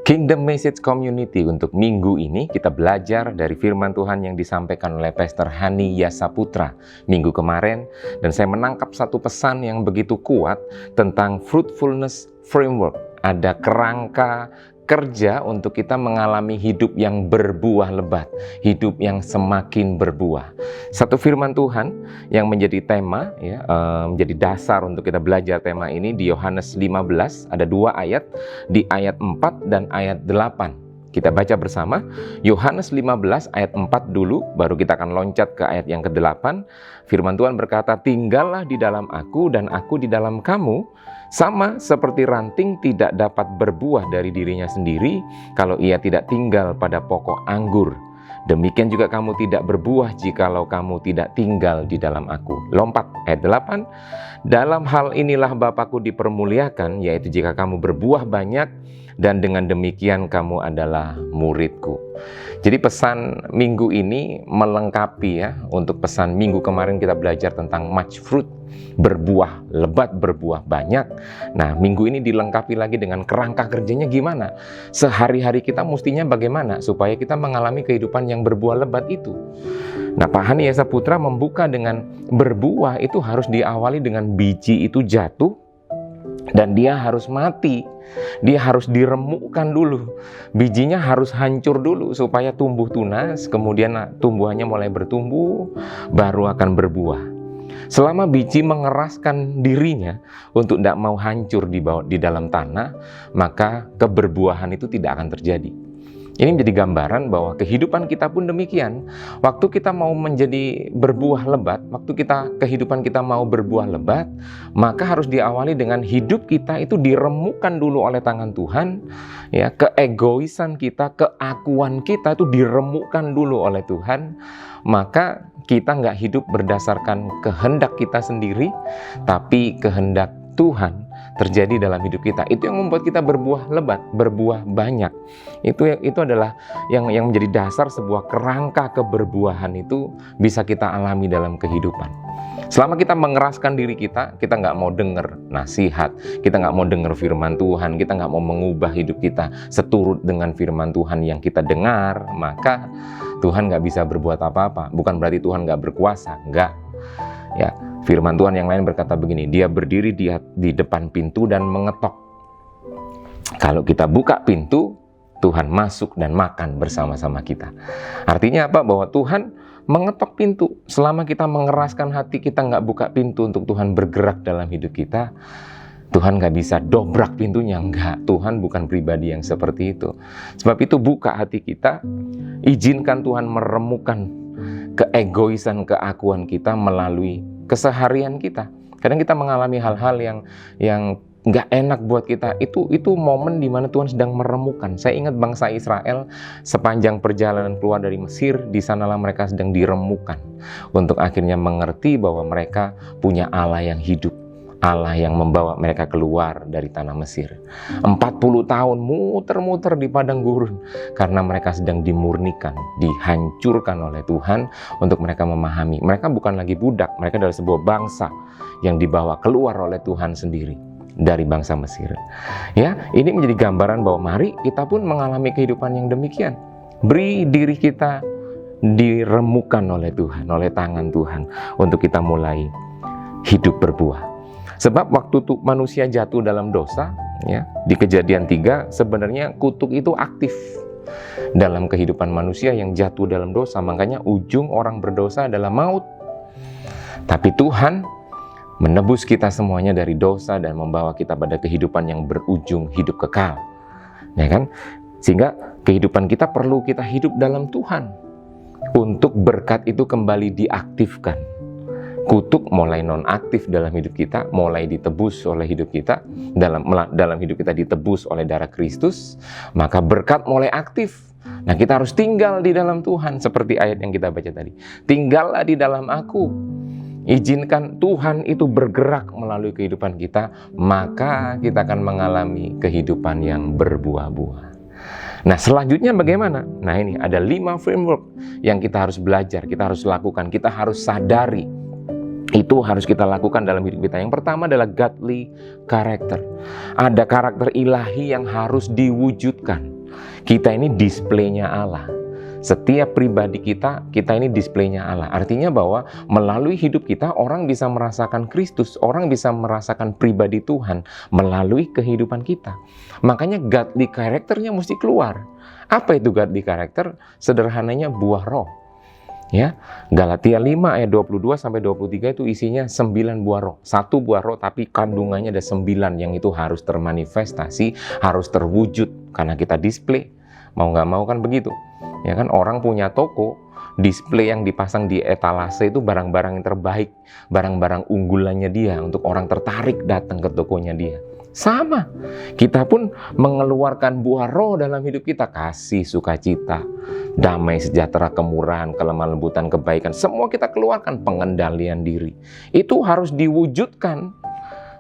Kingdom Message Community untuk minggu ini kita belajar dari firman Tuhan yang disampaikan oleh Pastor Hani Yasaputra minggu kemarin, dan saya menangkap satu pesan yang begitu kuat tentang fruitfulness framework. Ada kerangka kerja untuk kita mengalami hidup yang berbuah lebat, hidup yang semakin berbuah. Satu firman Tuhan yang menjadi tema, menjadi dasar untuk kita belajar tema ini di Yohanes 15, ada 2 ayat, di ayat 4 dan ayat 8. Kita baca bersama, Yohanes 15 ayat 4 dulu, baru kita akan loncat ke ayat yang ke-8. Firman Tuhan berkata, "Tinggallah di dalam aku dan aku di dalam kamu, sama seperti ranting tidak dapat berbuah dari dirinya sendiri kalau ia tidak tinggal pada pokok anggur. Demikian juga kamu tidak berbuah jikalau kamu tidak tinggal di dalam aku." Lompat ayat 8. "Dalam hal inilah Bapa-Ku dipermuliakan, yaitu jika kamu berbuah banyak, dan dengan demikian kamu adalah murid-Ku." Jadi pesan minggu ini melengkapi untuk pesan minggu kemarin kita belajar tentang much fruit, berbuah lebat, berbuah banyak. Nah, minggu ini dilengkapi lagi dengan kerangka kerjanya gimana. Sehari-hari kita mestinya bagaimana supaya kita mengalami kehidupan yang berbuah lebat itu. Nah, Pak Hani Yasaputra membuka dengan berbuah itu harus diawali dengan biji itu jatuh dan dia harus mati. Dia harus diremukkan dulu. Bijinya harus hancur dulu supaya tumbuh tunas, kemudian tumbuhannya mulai bertumbuh, baru akan berbuah. Selama biji mengeraskan dirinya untuk tidak mau hancur di dalam tanah, maka keberbuahan itu tidak akan terjadi. Ini menjadi gambaran bahwa kehidupan kita pun demikian. Waktu kita mau menjadi berbuah lebat, waktu kehidupan kita mau berbuah lebat, maka harus diawali dengan hidup kita itu diremukkan dulu oleh tangan Tuhan. Keegoisan kita, keakuan kita itu diremukkan dulu oleh Tuhan. Maka kita nggak hidup berdasarkan kehendak kita sendiri, tapi kehendak Tuhan terjadi dalam hidup kita. Itu yang membuat kita berbuah lebat, berbuah banyak. Itu adalah yang menjadi dasar sebuah kerangka keberbuahan itu bisa kita alami dalam kehidupan. Selama kita mengeraskan diri kita nggak mau dengar nasihat, kita nggak mau dengar firman Tuhan, kita nggak mau mengubah hidup kita seturut dengan firman Tuhan yang kita dengar, maka Tuhan nggak bisa berbuat apa-apa. Bukan berarti Tuhan nggak berkuasa, nggak. Firman Tuhan yang lain berkata begini, Dia berdiri di depan pintu dan mengetok. Kalau kita buka pintu, Tuhan masuk dan makan bersama-sama kita. Artinya apa? Bahwa Tuhan mengetok pintu. Selama kita mengeraskan hati, kita nggak buka pintu untuk Tuhan bergerak dalam hidup kita, Tuhan nggak bisa dobrak pintunya. Enggak, Tuhan bukan pribadi yang seperti itu. Sebab itu buka hati kita, izinkan Tuhan meremukkan keegoisan, keakuan kita melalui keseharian kita. Kadang kita mengalami hal-hal yang nggak enak buat kita. Itu momen di mana Tuhan sedang meremukkan. Saya ingat bangsa Israel sepanjang perjalanan keluar dari Mesir, di sanalah mereka sedang diremukkan untuk akhirnya mengerti bahwa mereka punya Allah yang hidup, Allah yang membawa mereka keluar dari tanah Mesir. 40 tahun muter-muter di padang gurun karena mereka sedang dimurnikan, dihancurkan oleh Tuhan untuk mereka memahami. Mereka bukan lagi budak, mereka adalah sebuah bangsa yang dibawa keluar oleh Tuhan sendiri dari bangsa Mesir. Ini menjadi gambaran bahwa mari kita pun mengalami kehidupan yang demikian. Beri diri kita diremukkan oleh Tuhan, oleh tangan Tuhan untuk kita mulai hidup berbuah. Sebab waktu manusia jatuh dalam dosa, di Kejadian 3, sebenarnya kutuk itu aktif dalam kehidupan manusia yang jatuh dalam dosa. Makanya ujung orang berdosa adalah maut. Tapi Tuhan menebus kita semuanya dari dosa dan membawa kita pada kehidupan yang berujung hidup kekal. Sehingga kehidupan kita perlu kita hidup dalam Tuhan untuk berkat itu kembali diaktifkan. Kutuk mulai nonaktif dalam hidup kita, mulai ditebus oleh hidup kita, dalam hidup kita ditebus oleh darah Kristus, maka berkat mulai aktif. Nah, kita harus tinggal di dalam Tuhan, seperti ayat yang kita baca tadi. Tinggallah di dalam aku. Izinkan Tuhan itu bergerak melalui kehidupan kita, maka kita akan mengalami kehidupan yang berbuah-buah. Nah, selanjutnya bagaimana? Nah, ini ada 5 framework yang kita harus belajar, kita harus lakukan, kita harus sadari. Itu harus kita lakukan dalam hidup kita. Yang pertama adalah godly character. Ada karakter ilahi yang harus diwujudkan. Kita ini displaynya Allah. Setiap pribadi kita ini displaynya Allah. Artinya bahwa melalui hidup kita, orang bisa merasakan Kristus, orang bisa merasakan pribadi Tuhan melalui kehidupan kita. Makanya godly karakternya mesti keluar. Apa itu godly karakter? Sederhananya buah roh. Ya, Galatia 5 ayat 22 sampai 23 itu isinya 9 buah roh. Satu buah roh tapi kandungannya ada 9 yang itu harus termanifestasi, harus terwujud karena kita display. Mau nggak mau kan begitu. Ya kan, orang punya toko, display yang dipasang di etalase itu barang-barang yang terbaik, barang-barang unggulannya dia untuk orang tertarik datang ke tokonya dia. Sama, kita pun mengeluarkan buah roh dalam hidup kita. Kasih, sukacita, damai, sejahtera, kemurahan, kelemah lembutan, kebaikan. Semua kita keluarkan, pengendalian diri. Itu harus diwujudkan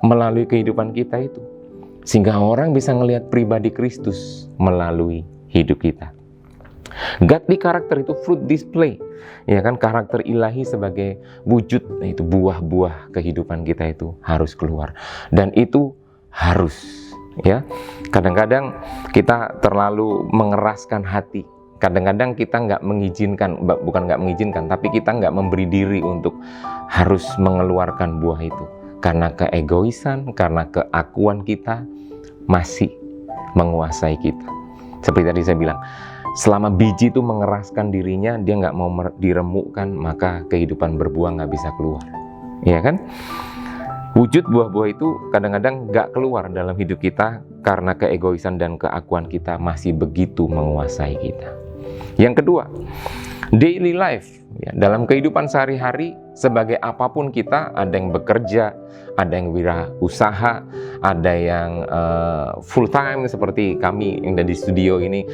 melalui kehidupan kita itu. Sehingga orang bisa melihat pribadi Kristus melalui hidup kita. Godly karakter itu fruit display. Ya kan, karakter ilahi sebagai wujud, itu buah-buah kehidupan kita itu harus keluar. Dan itu harus, ya. Kadang-kadang kita terlalu mengeraskan hati. Kadang-kadang kita nggak mengizinkan, bukan nggak mengizinkan, tapi kita nggak memberi diri untuk harus mengeluarkan buah itu. Karena keegoisan, karena keakuan kita masih menguasai kita. Seperti tadi saya bilang, selama biji itu mengeraskan dirinya, dia nggak mau diremukkan, maka kehidupan berbuah nggak bisa keluar. Ya kan? Wujud buah-buah itu kadang-kadang nggak keluar dalam hidup kita karena keegoisan dan keakuan kita masih begitu menguasai kita. Yang kedua, daily life. Ya, dalam kehidupan sehari-hari, sebagai apapun kita, ada yang bekerja, ada yang wirausaha, ada yang full time seperti kami yang ada di studio ini.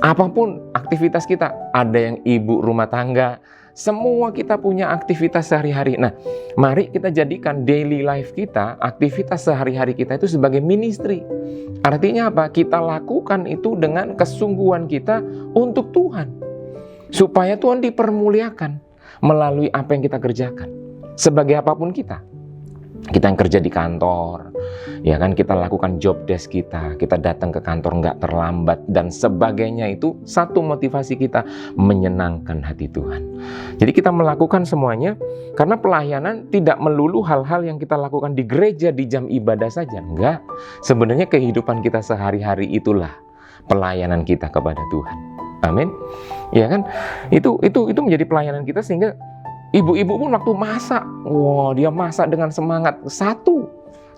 Apapun aktivitas kita, ada yang ibu rumah tangga, semua kita punya aktivitas sehari-hari. Nah, mari kita jadikan daily life kita, aktivitas sehari-hari kita itu sebagai ministry. Artinya apa? Kita lakukan itu dengan kesungguhan kita untuk Tuhan. Supaya Tuhan dipermuliakan melalui apa yang kita kerjakan. Sebagai apapun kita. Kita yang kerja di kantor, ya kan, kita lakukan job desk kita datang ke kantor nggak terlambat dan sebagainya, itu satu motivasi kita menyenangkan hati Tuhan. Jadi kita melakukan semuanya karena pelayanan tidak melulu hal-hal yang kita lakukan di gereja di jam ibadah saja, enggak. Sebenarnya kehidupan kita sehari-hari itulah pelayanan kita kepada Tuhan. Amin. Ya kan? Itu menjadi pelayanan kita sehingga ibu-ibu pun waktu masak, dia masak dengan semangat. Satu,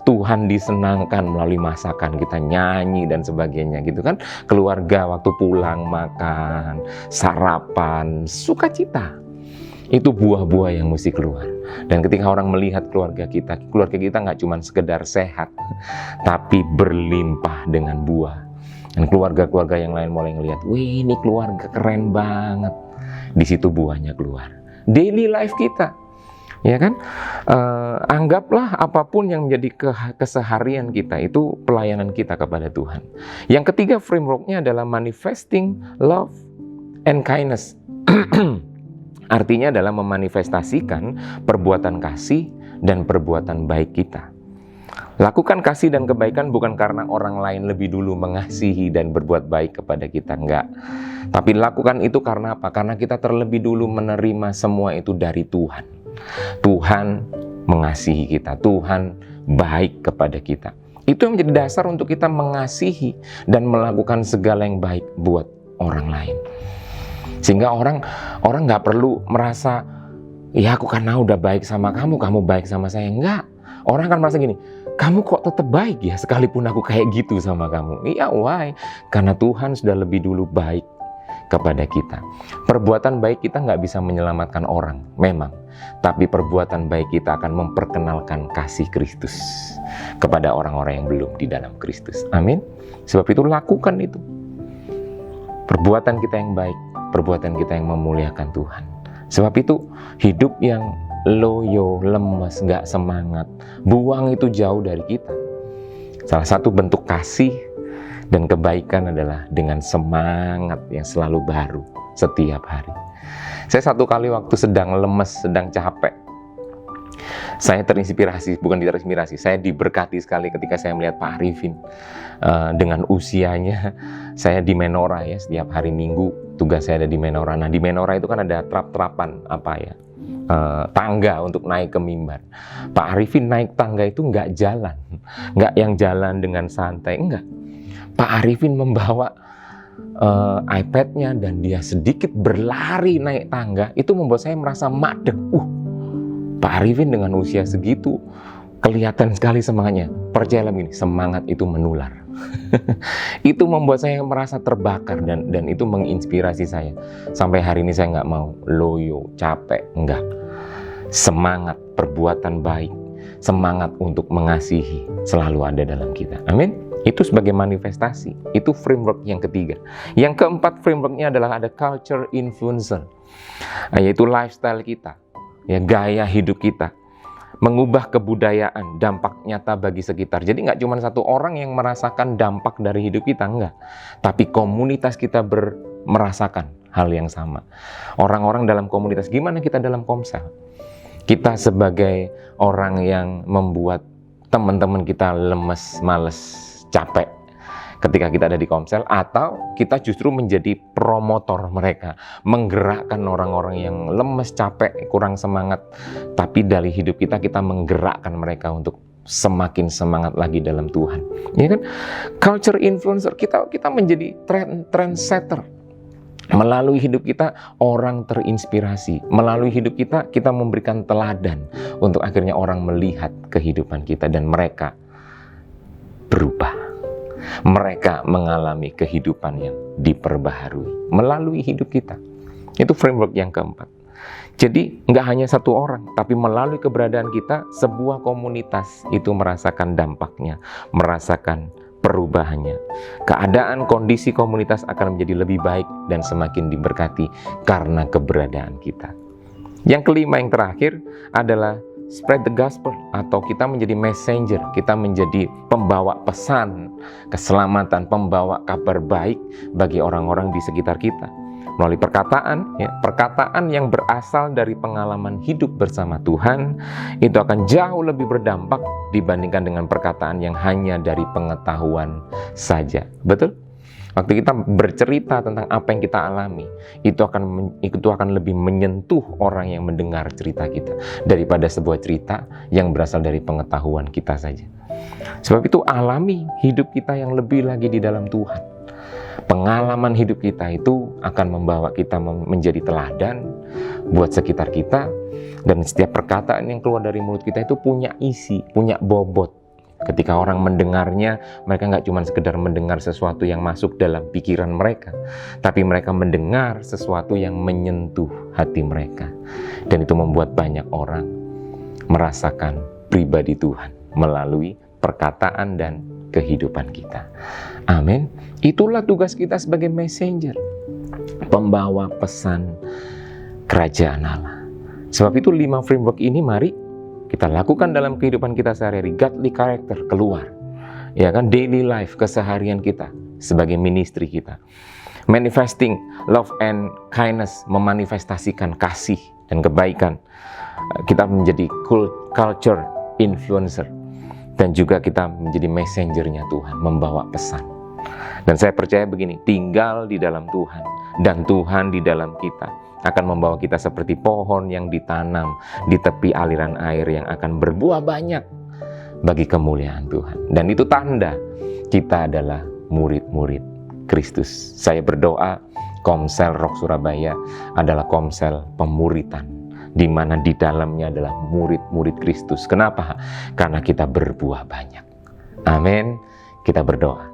Tuhan disenangkan melalui masakan, kita nyanyi dan sebagainya gitu kan. Keluarga waktu pulang makan, sarapan, sukacita. Itu buah-buah yang mesti keluar. Dan ketika orang melihat keluarga kita nggak cuma sekedar sehat, tapi berlimpah dengan buah. Dan keluarga-keluarga yang lain mulai ngelihat, wih ini keluarga keren banget. Di situ buahnya keluar. Daily life kita, ya kan? Anggaplah apapun yang menjadi keseharian kita itu pelayanan kita kepada Tuhan. Yang ketiga frameworknya adalah manifesting love and kindness. Artinya adalah memanifestasikan perbuatan kasih dan perbuatan baik kita. Lakukan kasih dan kebaikan bukan karena orang lain lebih dulu mengasihi dan berbuat baik kepada kita, enggak. Tapi lakukan itu karena apa? Karena kita terlebih dulu menerima semua itu dari Tuhan. Tuhan mengasihi kita, Tuhan baik kepada kita. Itu yang menjadi dasar untuk kita mengasihi dan melakukan segala yang baik buat orang lain. Sehingga orang nggak perlu merasa, ya aku karena udah baik sama kamu, kamu baik sama saya. Enggak. Orang kan merasa gini, kamu kok tetap baik ya sekalipun aku kayak gitu sama kamu. Iya, why? Karena Tuhan sudah lebih dulu baik kepada kita. Perbuatan baik kita nggak bisa menyelamatkan orang, memang. Tapi perbuatan baik kita akan memperkenalkan kasih Kristus kepada orang-orang yang belum di dalam Kristus. Amin. Sebab itu lakukan itu. Perbuatan kita yang baik, perbuatan kita yang memuliakan Tuhan. Sebab itu hidup yang loyo, lemes, nggak semangat, buang itu jauh dari kita. Salah satu bentuk kasih dan kebaikan adalah dengan semangat yang selalu baru setiap hari. Saya satu kali waktu sedang lemes, sedang capek, Saya terinspirasi, bukan terinspirasi, saya diberkati sekali ketika saya melihat Pak Arifin dengan usianya. Saya di Menora ya, setiap hari Minggu tugas saya ada di Menora. Nah, di Menora itu kan ada trap-trapan tangga untuk naik ke mimbar. Pak Arifin naik tangga itu nggak jalan, nggak yang jalan dengan santai, enggak. Pak Arifin membawa iPad-nya dan dia sedikit berlari naik tangga. Itu membuat saya merasa madeg. Pak Arifin dengan usia segitu kelihatan sekali semangatnya. Percayalah begini, semangat itu menular. Itu membuat saya merasa terbakar dan itu menginspirasi saya. Sampai hari ini saya nggak mau loyo, capek, enggak. Semangat perbuatan baik, semangat untuk mengasihi selalu ada dalam kita. Amin. Itu sebagai manifestasi. Itu framework yang ketiga. Yang keempat frameworknya adalah ada culture influencer, yaitu lifestyle kita, ya, gaya hidup kita, mengubah kebudayaan, dampak nyata bagi sekitar. Jadi nggak cuma satu orang yang merasakan dampak dari hidup kita, enggak. Tapi komunitas kita merasakan hal yang sama. Orang-orang dalam komunitas, gimana kita dalam Komsel? Kita sebagai orang yang membuat teman-teman kita lemes, males, capek ketika kita ada di Komsel, atau kita justru menjadi promotor mereka, menggerakkan orang-orang yang lemes, capek, kurang semangat, tapi dari hidup kita menggerakkan mereka untuk semakin semangat lagi dalam Tuhan. Ya kan? Culture influencer, kita menjadi trendsetter. Melalui hidup kita orang terinspirasi. Melalui hidup kita memberikan teladan untuk akhirnya orang melihat kehidupan kita dan mereka berubah. Mereka mengalami kehidupan yang diperbaharui melalui hidup kita. Itu framework yang keempat. Jadi nggak hanya satu orang, tapi melalui keberadaan kita, sebuah komunitas itu merasakan dampaknya, merasakan perubahannya. Keadaan kondisi komunitas akan menjadi lebih baik dan semakin diberkati karena keberadaan kita. Yang kelima, yang terakhir adalah spread the gospel, atau kita menjadi messenger, kita menjadi pembawa pesan keselamatan, pembawa kabar baik bagi orang-orang di sekitar kita. Melalui perkataan, ya, perkataan yang berasal dari pengalaman hidup bersama Tuhan, itu akan jauh lebih berdampak dibandingkan dengan perkataan yang hanya dari pengetahuan saja. Betul? Waktu kita bercerita tentang apa yang kita alami, itu akan lebih menyentuh orang yang mendengar cerita kita daripada sebuah cerita yang berasal dari pengetahuan kita saja. Sebab itu alami hidup kita yang lebih lagi di dalam Tuhan. Pengalaman hidup kita itu akan membawa kita menjadi teladan buat sekitar kita, dan setiap perkataan yang keluar dari mulut kita itu punya isi, punya bobot. Ketika orang mendengarnya, mereka nggak cuma sekedar mendengar sesuatu yang masuk dalam pikiran mereka, tapi mereka mendengar sesuatu yang menyentuh hati mereka. Dan itu membuat banyak orang merasakan pribadi Tuhan melalui perkataan dan kehidupan kita. Amin. Itulah tugas kita sebagai messenger, pembawa pesan kerajaan Allah. Sebab itu 5 framework ini mari kita lakukan dalam kehidupan kita sehari-hari. Godly character keluar, ya kan, daily life, keseharian kita sebagai ministry kita. Manifesting love and kindness, memanifestasikan kasih dan kebaikan. Kita menjadi culture influencer, dan juga kita menjadi messengernya Tuhan, membawa pesan. Dan saya percaya begini, tinggal di dalam Tuhan dan Tuhan di dalam kita akan membawa kita seperti pohon yang ditanam di tepi aliran air yang akan berbuah banyak bagi kemuliaan Tuhan. Dan itu tanda kita adalah murid-murid Kristus. Saya berdoa Komsel Rock Surabaya adalah komsel pemuritan, di mana di dalamnya adalah murid-murid Kristus. Kenapa? Karena kita berbuah banyak. Amin. Kita berdoa.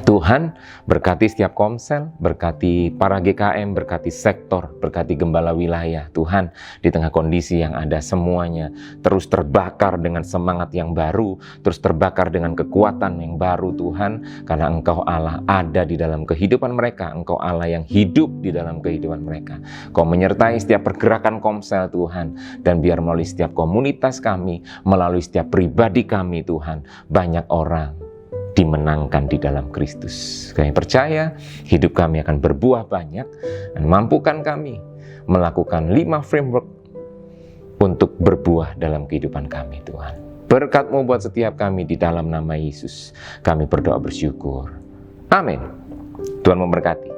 Tuhan berkati setiap komsel, berkati para GKM, berkati sektor, berkati gembala wilayah. Tuhan, di tengah kondisi yang ada semuanya terus terbakar dengan semangat yang baru, terus terbakar dengan kekuatan yang baru Tuhan, karena Engkau Allah ada di dalam kehidupan mereka, Engkau Allah yang hidup di dalam kehidupan mereka. Kau menyertai setiap pergerakan komsel Tuhan, dan biar melalui setiap komunitas kami, melalui setiap pribadi kami Tuhan, banyak orang dimenangkan di dalam Kristus. Kami percaya hidup kami akan berbuah banyak, dan mampukan kami melakukan 5 framework untuk berbuah dalam kehidupan kami, Tuhan. Berkat-Mu buat setiap kami di dalam nama Yesus. Kami berdoa bersyukur. Amin. Tuhan memberkati.